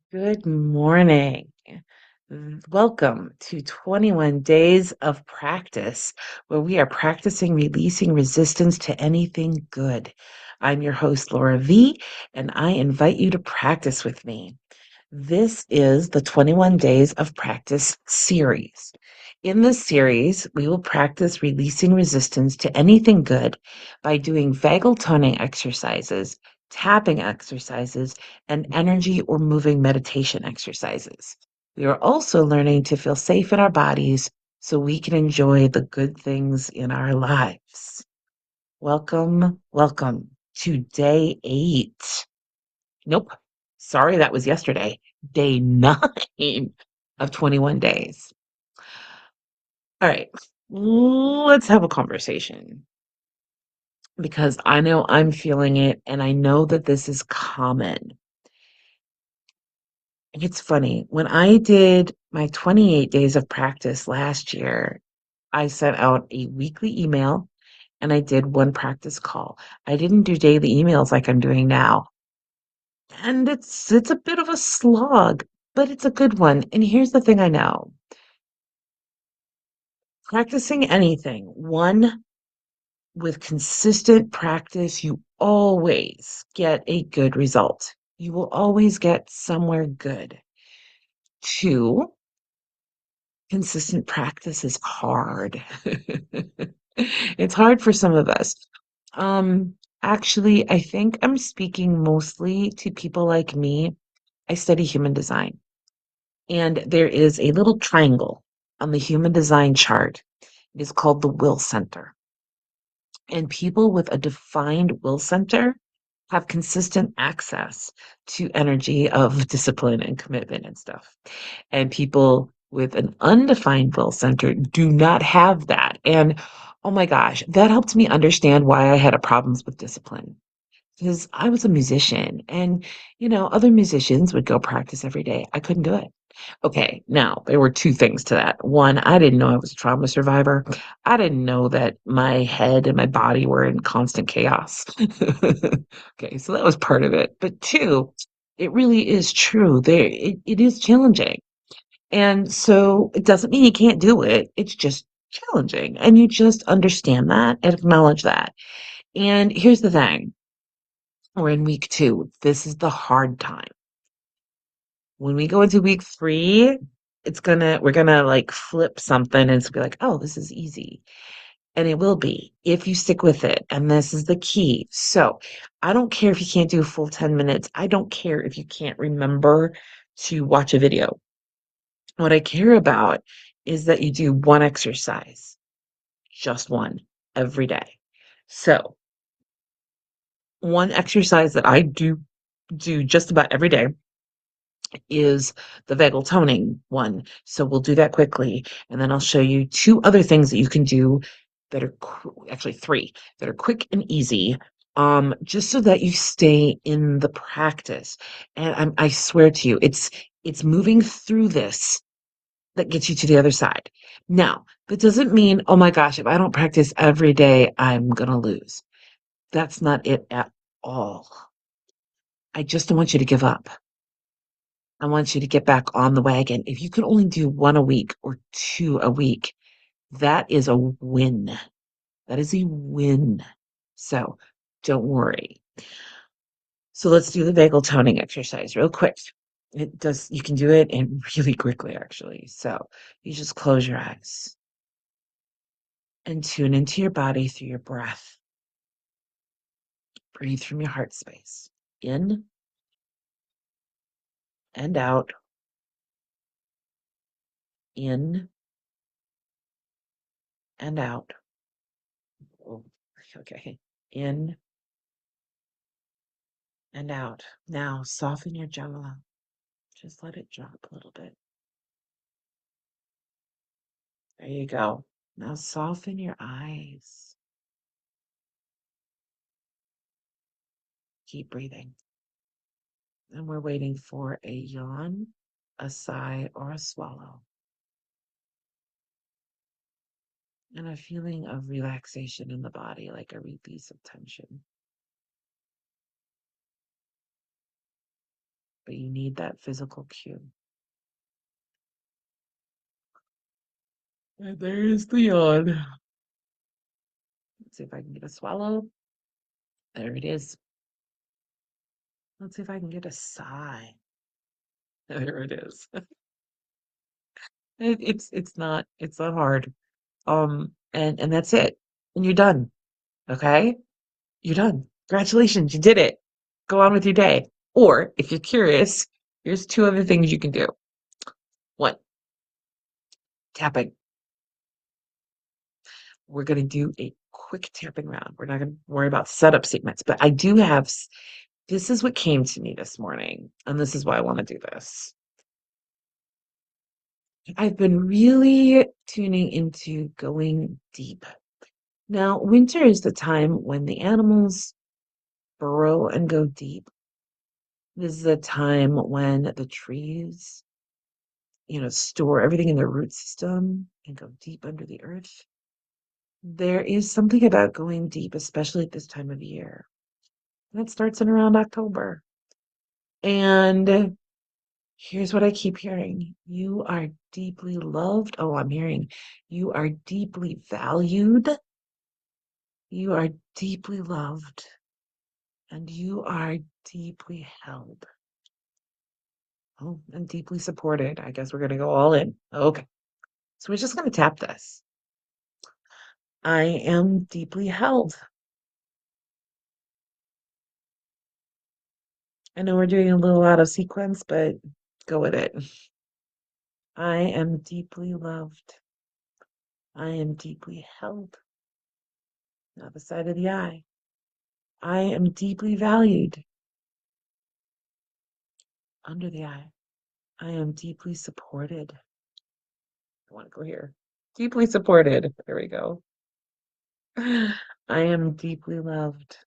Good morning. Welcome to 21 Days of Practice, where we are practicing releasing resistance to anything good. I'm your host, Laura V., and I invite you to practice with me. This is the 21 Days of Practice series. In this series, we will practice releasing resistance to anything good by doing vagal toning exercises, tapping exercises, and energy or moving meditation exercises. We are also learning to feel safe in our bodies so we can enjoy the good things in our lives. Welcome, welcome to day 8. Nope. Sorry, that was yesterday. Day 9 of 21 days. All right. Let's have a conversation because I know I'm feeling it and I know that this is common. It's funny. When I did my 28 days of practice last year, I sent out a weekly email and I did one practice call. I didn't do daily emails like I'm doing now. And it's a bit of a slog, but it's a good one. And here's the thing I know. Practicing anything, one, with consistent practice, you always get a good result. You will always get somewhere good. Two, consistent practice is hard. It's hard for some of us. Actually, I think I'm speaking mostly to people like me. I study human design. And there is a little triangle on the human design chart. It is called the will center. And people with a defined will center have consistent access to energy of discipline and commitment and stuff. And people with an undefined will center do not have that. And oh my gosh, that helped me understand why I had a problems with discipline. Because I was a musician and, other musicians would go practice every day. I couldn't do it. Okay, now there were two things to that. One, I didn't know I was a trauma survivor. I didn't know that my head and my body were in constant chaos. Okay, so that was part of it. But two, it really is true. It is challenging. And so it doesn't mean you can't do it. It's just challenging. And you just understand that and acknowledge that. And here's the thing. We're in week 2. This is the hard time. When we go into week 3, we're gonna like flip something and it's gonna be like, oh, this is easy. And it will be if you stick with it. And this is the key. So I don't care if you can't do a full 10 minutes. I don't care if you can't remember to watch a video. What I care about is that you do one exercise, just one every day. So one exercise that I do just about every day is the vagal toning one. So we'll do that quickly. And then I'll show you 2 other things that you can do that are actually 3 that are quick and easy. Just so that you stay in the practice. And I swear to you, it's moving through this that gets you to the other side. Now, that doesn't mean, oh my gosh, if I don't practice every day, I'm going to lose. That's not it at all. I just don't want you to give up. I want you to get back on the wagon. If you can only do 1 a week or 2 a week, that is a win. That is a win. So don't worry. So let's do the vagal toning exercise real quick. You can do it and really quickly, actually. So you just close your eyes and tune into your body through your breath. Breathe from your heart space. In and out. In and out. Oh, okay. In and out. Now soften your jaw. Just let it drop a little bit. There you go. Now soften your eyes. Keep breathing. And we're waiting for a yawn, a sigh, or a swallow. And a feeling of relaxation in the body, like a release of tension. but you need that physical cue. And there is the yawn. Let's see if I can get a swallow. There it is. Let's see if I can get a sigh. There it is. It's not hard. And that's it. And you're done. Okay? You're done. Congratulations, you did it. Go on with your day. Or if you're curious, here's two other things you can do. One, tapping. We're going to do a quick tapping round. We're not going to worry about setup statements, but I do have, this is what came to me this morning, and this is why I want to do this. I've been really tuning into going deep. Now, winter is the time when the animals burrow and go deep. This is a time when the trees, store everything in their root system and go deep under the earth. There is something about going deep, especially at this time of year. And it starts in around October. And here's what I keep hearing. You are deeply loved. Oh, I'm hearing you are deeply valued. You are deeply loved. And you are deeply held. Oh, and deeply supported. I guess we're going to go all in. Okay. So we're just going to tap this. I am deeply held. I know we're doing a little out of sequence, but go with it. I am deeply loved. I am deeply held. Now the side of the eye. I am deeply valued. Under the eye. I am deeply supported. I want to go here. Deeply supported. There we go. I am deeply loved.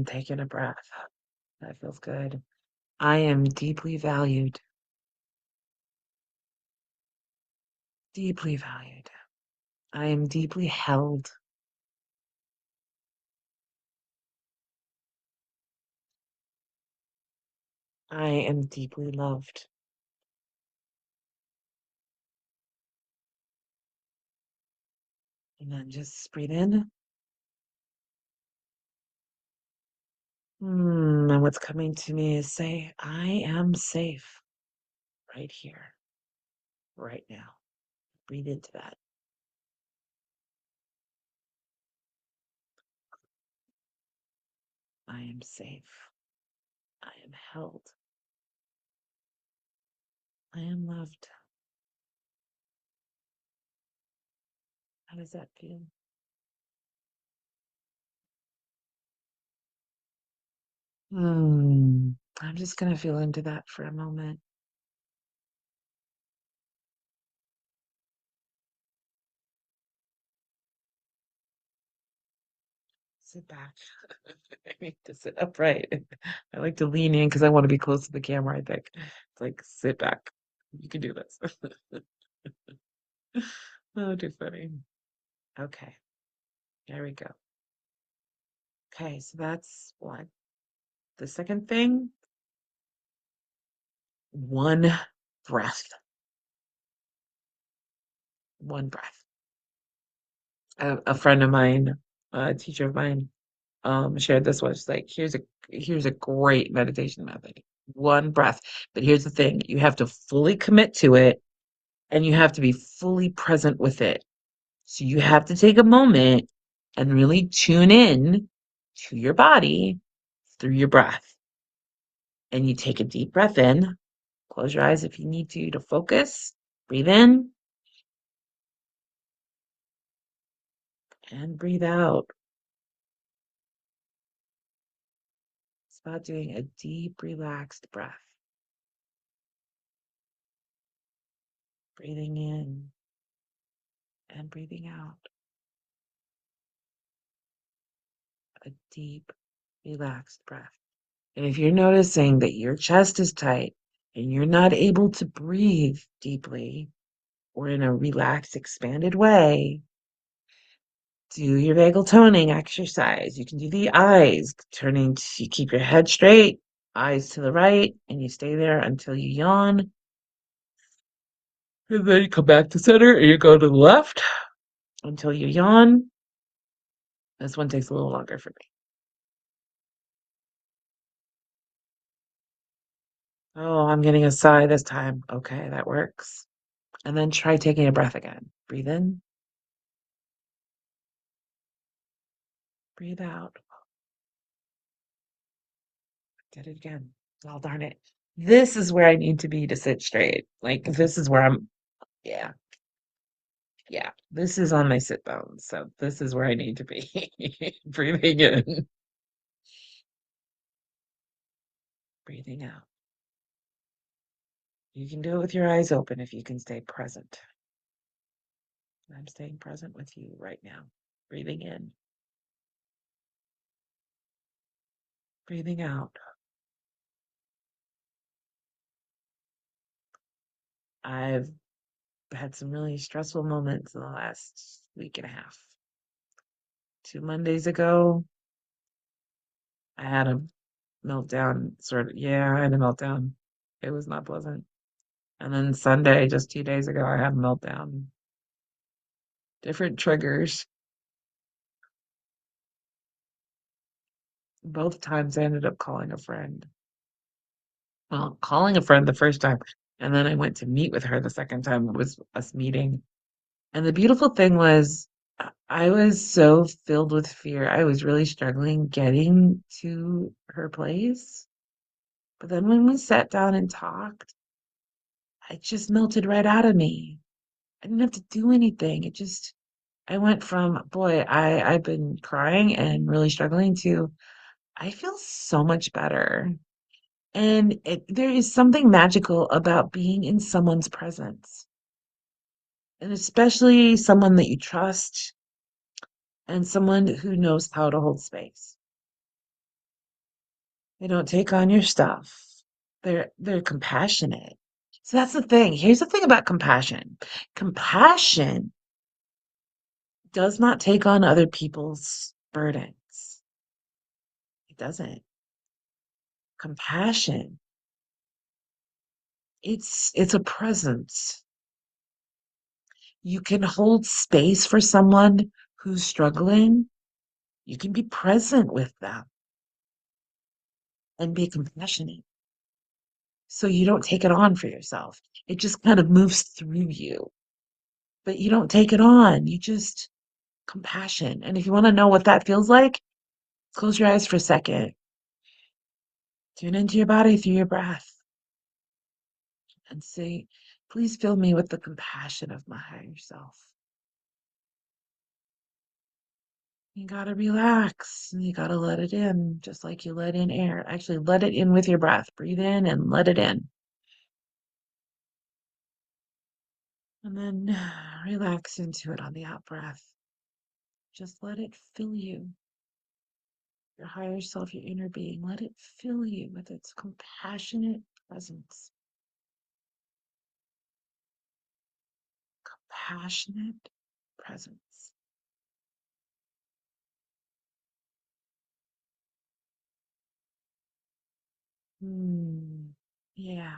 Taking a breath. That feels good. I am deeply valued. Deeply valued. I am deeply held. I am deeply loved. And then just breathe in. And what's coming to me is say, I am safe right here, right now. Breathe into that. I am safe. I am held. I am loved. How does that feel? I'm just going to feel into that for a moment. Sit back. I need to sit upright. I like to lean in because I want to be close to the camera, I think. It's like, sit back. You can do this. Oh, too funny. Okay, there we go. Okay, so that's one. The second thing, one breath. One breath. A friend of mine, a teacher of mine, shared this one. She's like, here's a great meditation method. One breath. But here's the thing, you have to fully commit to it and you have to be fully present with it. So you have to take a moment and really tune in to your body through your breath. And you take a deep breath in. Close your eyes if you need to focus. Breathe in and breathe out. It's about doing a deep, relaxed breath. Breathing in and breathing out. A deep, relaxed breath. And if you're noticing that your chest is tight and you're not able to breathe deeply or in a relaxed, expanded way, Do your vagal toning exercise. You can do the eyes, turning to you keep your head straight, eyes to the right, and you stay there until you yawn. And then you come back to center and you go to the left until you yawn. This one takes a little longer for me. Oh, I'm getting a sigh this time. Okay, that works. And then try taking a breath again. Breathe in, breathe out. Did it again. Oh, darn it. This is where I need to be to sit straight. Like, this is where yeah, yeah. This is on my sit bones. So, this is where I need to be. Breathing in, breathing out. You can do it with your eyes open if you can stay present. I'm staying present with you right now. Breathing in, breathing out. I've had some really stressful moments in the last week and a half. 2 Mondays ago, I had a meltdown, sort of. Yeah, I had a meltdown. It was not pleasant. And then Sunday, just 2 days ago, I had a meltdown. Different triggers. Both times I ended up calling a friend. Well, calling a friend the first time, and then I went to meet with her the second time. It was us meeting. And the beautiful thing was, I was so filled with fear. I was really struggling getting to her place. But then when we sat down and talked, it just melted right out of me. I didn't have to do anything. I went from, boy, I've been crying and really struggling to, I feel so much better. And there is something magical about being in someone's presence, and especially someone that you trust and someone who knows how to hold space. They don't take on your stuff. They're compassionate. So that's the thing. Here's the thing about compassion. Compassion does not take on other people's burdens. It doesn't. Compassion, it's a presence. You can hold space for someone who's struggling. You can be present with them and be compassionate. So you don't take it on for yourself. It just kind of moves through you. But you don't take it on. You just compassion. And if you want to know what that feels like, close your eyes for a second. Tune into your body through your breath and say, please fill me with the compassion of my higher self. You gotta relax and you gotta let it in, just like you let in air. Actually, let it in with your breath. Breathe in and let it in. And then relax into it on the out breath. Just let it fill you. Your higher self, your inner being, let it fill you with its compassionate presence. Compassionate presence. Yeah,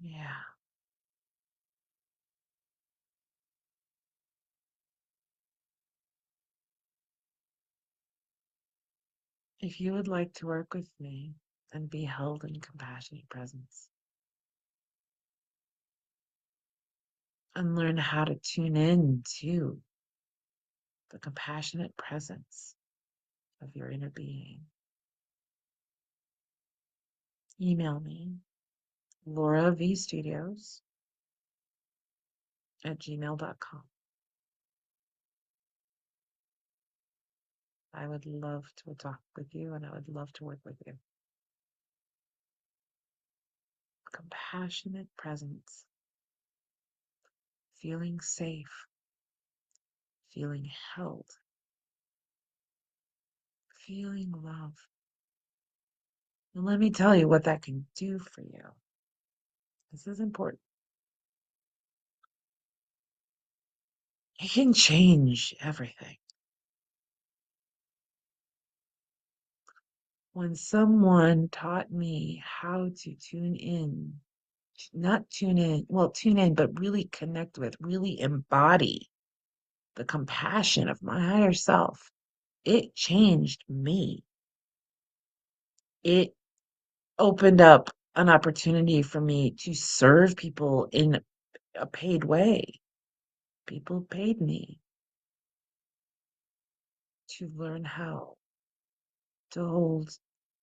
yeah. If you would like to work with me and be held in compassionate presence and learn how to tune in to the compassionate presence of your inner being, email me, lauravstudios at gmail.com. I would love to talk with you and I would love to work with you. Compassionate presence, feeling safe, feeling held, feeling love. And let me tell you what that can do for you. This is important. It can change everything. When someone taught me how to tune in, not tune in, well, tune in, but really connect with, really embody the compassion of my higher self, it changed me. It opened up an opportunity for me to serve people in a paid way. People paid me to learn to hold,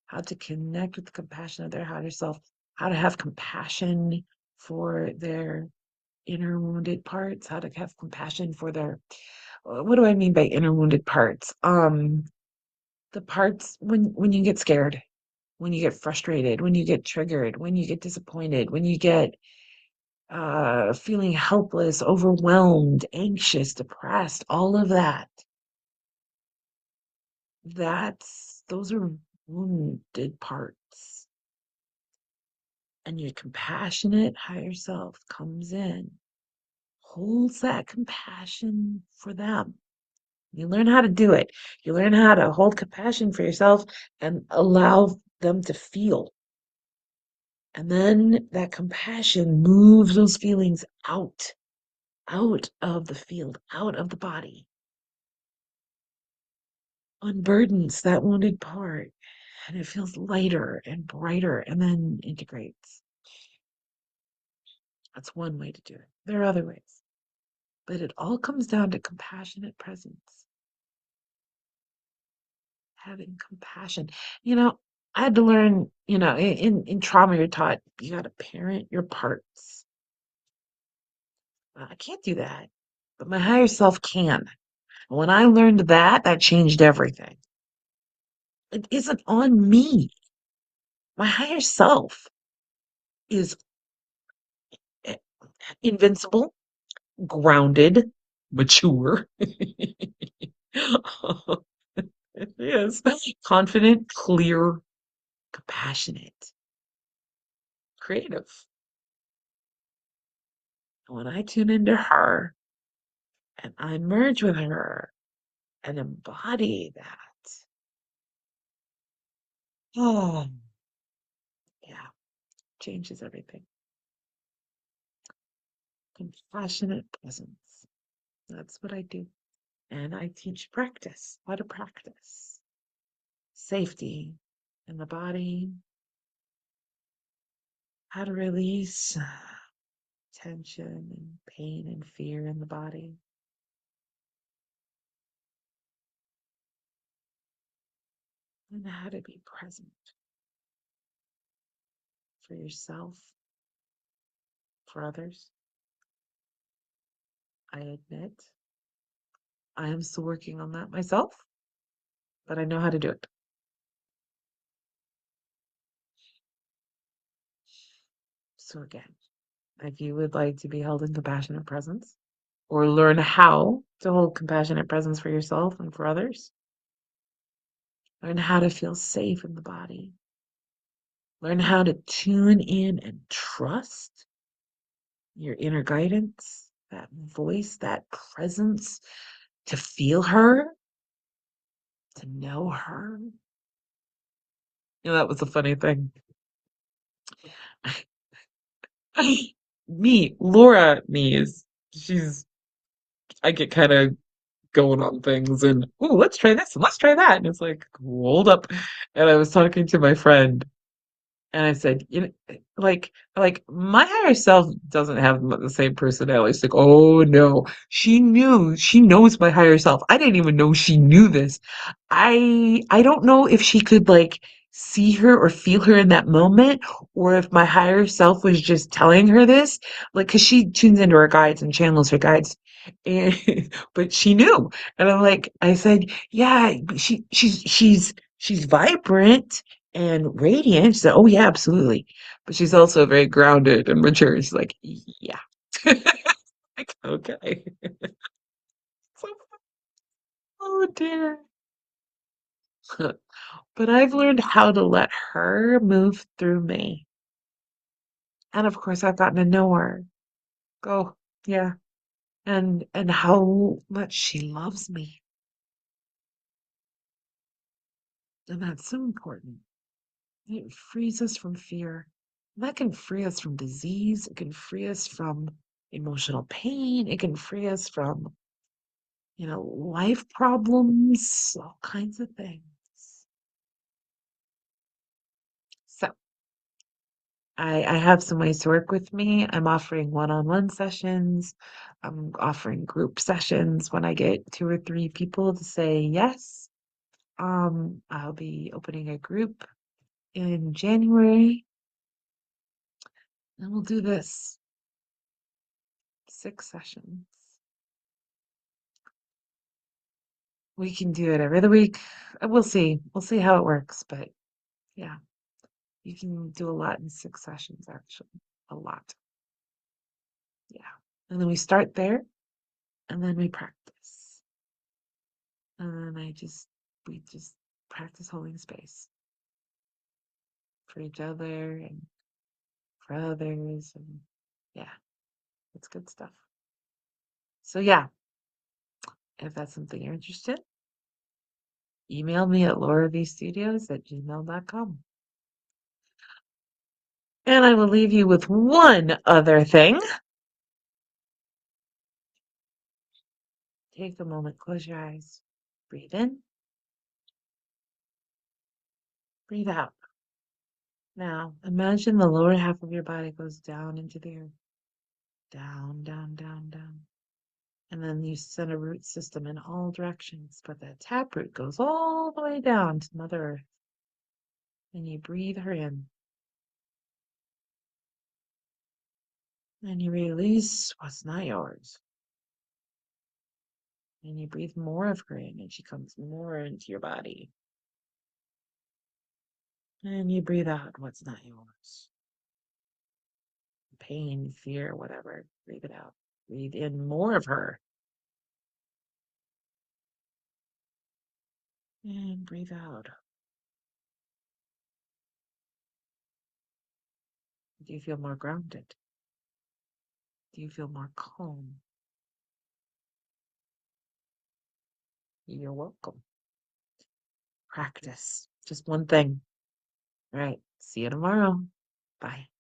how to connect with the compassion of their higher self, how to have compassion for their inner wounded parts, how to have compassion for their, what do I mean by inner wounded parts? The parts when you get scared, when you get frustrated, when you get triggered, when you get disappointed, when you get feeling helpless, overwhelmed, anxious, depressed, all of that. Those are wounded parts. And your compassionate higher self comes in, holds that compassion for them. You learn how to do it. You learn how to hold compassion for yourself and allow them to feel. And then that compassion moves those feelings out of the field, out of the body, unburdens that wounded part, and it feels lighter and brighter and then integrates. That's one way to do it. There are other ways, but it all comes down to compassionate presence, having compassion. You know, I had to learn, in trauma, you're taught you got to parent your parts. I can't do that, but my higher self can. When I learned that, that changed everything. It isn't on me. My higher self is eh, invincible, grounded, mature. Yes, confident, clear, compassionate, creative. When I tune into her and I merge with her and embody that, oh, yeah, changes everything. Compassionate presence. That's what I do. And I teach practice, how to practice safety in the body, how to release tension and pain and fear in the body, and how to be present for yourself, for others. I admit I am still working on that myself, but I know how to do it. So, again, if you would like to be held in compassionate presence or learn how to hold compassionate presence for yourself and for others, learn how to feel safe in the body, learn how to tune in and trust your inner guidance, that voice, that presence, to feel her, to know her. That was a funny thing. Laura Nees, I get kind of going on things and, oh, let's try this and let's try that. And it's like, hold up. And I was talking to my friend and I said, like my higher self doesn't have the same personality. It's like, oh no, she knows my higher self. I didn't even know she knew this. I don't know if she could like see her or feel her in that moment, or if my higher self was just telling her this, like, because she tunes into her guides and channels her guides, and but she knew, and I said, yeah, she's vibrant and radiant. She said, oh yeah, absolutely, but she's also very grounded and mature. She's like, yeah, like okay, so, oh dear. But I've learned how to let her move through me. And of course, I've gotten to know her. Go, yeah. And how much she loves me. And that's so important. It frees us from fear. And that can free us from disease. It can free us from emotional pain. It can free us from, life problems, all kinds of things. So I have some ways to work with me. I'm offering one-on-one sessions. I'm offering group sessions when I get 2 or 3 people to say yes. I'll be opening a group in January, and we'll do this 6 sessions. We can do it every other week. We'll see. We'll see how it works, but yeah, you can do a lot in 6 sessions, actually. A lot. Yeah. And then we start there, and then we practice. And then we just practice holding space for each other and for others. And yeah, it's good stuff. So yeah, if that's something you're interested in, email me at lauravstudios@gmail.com. And I will leave you with one other thing. Take a moment, close your eyes, breathe in, breathe out. Now, imagine the lower half of your body goes down into the earth. Down, down, down, down. And then you send a root system in all directions, but that taproot goes all the way down to Mother Earth. And you breathe her in. And you release what's not yours. And you breathe more of her in, and she comes more into your body. And you breathe out what's not yours. Pain, fear, whatever. Breathe it out. Breathe in more of her. And breathe out. Do you feel more grounded? Do you feel more calm? You're welcome. Practice. Just one thing. All right. See you tomorrow. Bye.